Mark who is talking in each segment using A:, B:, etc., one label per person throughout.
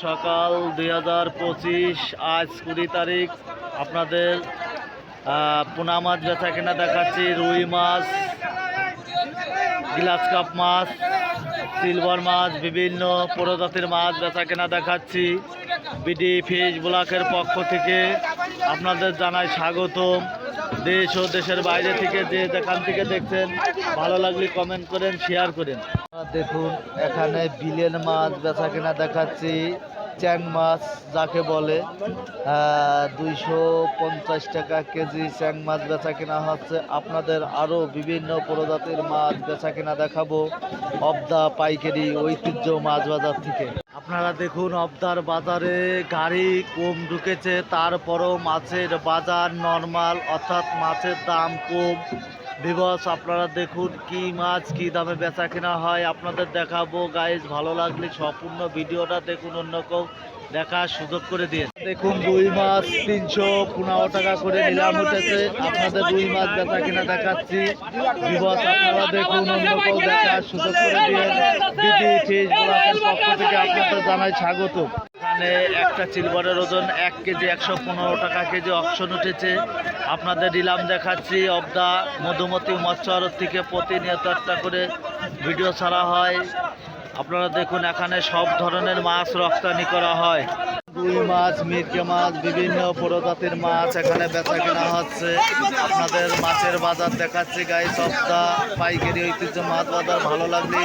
A: সকাল 2025 আজ 20 তারিখ আপনাদের পোনা মাছ বেচা কেনা দেখাচ্ছি। রুই মাছ, গ্লাস কাপ মাছ, সিলভার মাছ, বিভিন্ন প্রজাতির মাছ বেচা কেনা দেখাচ্ছি। বিডি ফিশ ব্লকের পক্ষ থেকে আপনাদের জানাই স্বাগতম। দেশ ও দেশের বাইরে থেকে যে যেখান থেকে দেখছেন ভালো লাগলে কমেন্ট করেন, শেয়ার করেন। দেখুন এখানে বিলেন মাছ বেচা কেনা দেখাচ্ছি। চ্যাং মাছ যাকে বলে 250 টাকা কেজি চ্যাং মাছ বেচা কেনা হচ্ছে। আপনাদের আরও বিভিন্ন প্রজাতির মাছ বেচা কেনা দেখাবো অবদা পাইকারি ঐতিহ্য মাছ বাজার থেকে। আপনারা দেখুন অবদার বাজারে গাড়ি কম ঢুকেছে, তারপরও মাছের বাজার নর্মাল, অর্থাৎ মাছের দাম কম। ভিউয়ার্স আপনারা দেখুন কি মাছ কি দামে বেচা কেনা হয় আপনাদের দেখাবো। গাইজ ভালো লাগলে সম্পূর্ণ ভিডিওটা দেখুন, অন্য কেউ দেখার সুযোগ করে দিয়ে। দেখুন রুই মাছ 315 টাকা করে নিলাম উঠেছে। আপনাদের রুই মাছ বেচা কেনা দেখাচ্ছি। ভিউয়ার্স আপনারা দেখুন, অন্য কেউ দেখার সুযোগ করে দিয়ে। বিডি ফিশ ব্লকের পক্ষ থেকে আপনাদের জানাই স্বাগত। এখানে একটা সিলভারের ওজন 1 কেজি 115 টাকা কেজি অকশন উঠেছে। আপনাদের নিলাম দেখাচ্ছি। অবদা মধুমতি মৎস্য আড়ত থেকে প্রতিনিয়ত একটা করে ভিডিও ছাড়া হয়। আপনারা দেখুন এখানে সব ধরনের মাছ রপ্তানি করা হয়। রুই মাছ, মিরকে মাছ, বিভিন্ন প্রজাতির মাছ এখানে বেচা কেনা হচ্ছে। আপনাদের মাছের বাজার দেখাচ্ছি গাইস। অবদা পাইকারি ঐতিহ্য মাছ বাজার ভালো লাগলে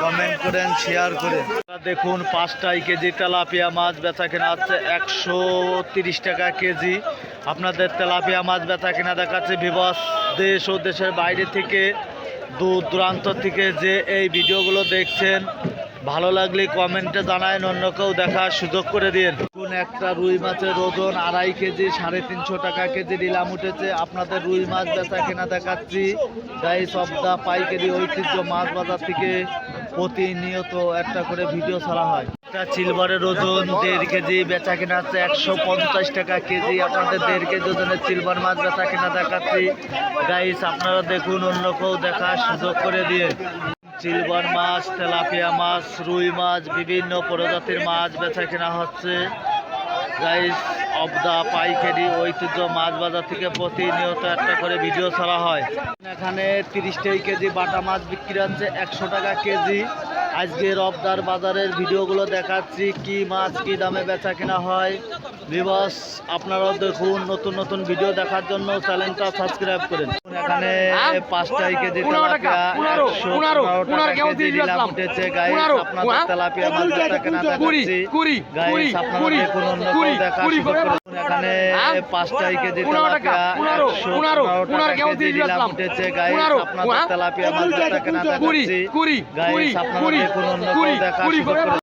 A: কমেন্ট করেন, শেয়ার করেন। দেখুন 5 কেজি তেলাপিয়া মাছ বেচা কেনা হচ্ছে 130 টাকা কেজি। আপনাদের তেলাপিয়া মাছ বেচা কেনা দেখাচ্ছে। ভিউয়ার্স দেশ ও দেশের বাইরে থেকে দূর দূরান্ত থেকে যে এই ভিডিওগুলো দেখছেন ভালো লাগলে কমেন্টে জানায়, অন্য কেউ দেখার সুযোগ করে দিন। কোন একটা রুই মাছের ওজন 2.5 কেজি 350 টাকা কেজি নিলাম উঠেছে। আপনাদের রুই মাছ বেচা কেনা দেখাচ্ছি গাইস। অবদা পাইকারি ঐতিহ্য মাছ বাজার থেকে প্রতিনিয়ত একটা করে ভিডিও ছাড়া হয়। একটা সিলভারের ওজন 1.5 কেজি বেচা কেনা হচ্ছে 150 টাকা কেজি। আপনাদের 1.5 কেজি ওজনের সিলভার মাছ বেচা কেনা দেখাচ্ছি গাইস। আপনারা দেখুন, অন্য কেউ দেখার সুযোগ করে দিয়ে। সিলভার মাছ, তেলাপিয়া মাছ, রুই মাছ, বিভিন্ন প্রজাতির মাছ বেচা কেনা হচ্ছে গাইস। অবদা পাইকারি ঐতিহ্য মাছ বাজার থেকে প্রতিনিয়ত একটা করে ভিডিও ছাড়া হয়। এখানে 30 কেজি বাটা মাছ বিক্রি হচ্ছে 100 টাকা কেজি। আজকের অবদার বাজারের ভিডিওগুলো দেখাচ্ছি কি মাছ কি দামে বেচা কেনা হয়। ভিউয়ার্স আপনারাও দেখুন, নতুন নতুন ভিডিও দেখার জন্য চ্যানেলটা সাবস্ক্রাইব করেন। এখানে 5 কেজি তেলাপিয়া 115 টাকা কেজি নিলাম উঠেছে গাইস। আপনাদের তেলাপিয়া মাছ বেচা কেনা দেখাচ্ছি গাইস। আপনারা দেখুন, অন্য কেউ দেখার সুযোগ করে। এখানে 5 কেজি তেলাপিয়া 115 টাকা কেজি নিলাম উঠেছে গাইস। আপনাদের তেলাপিয়া মাছ বেচা কেনা দেখাচ্ছি গাইস। আপনারা দেখুন, অন্য কেউ দেখার সুযোগ করে।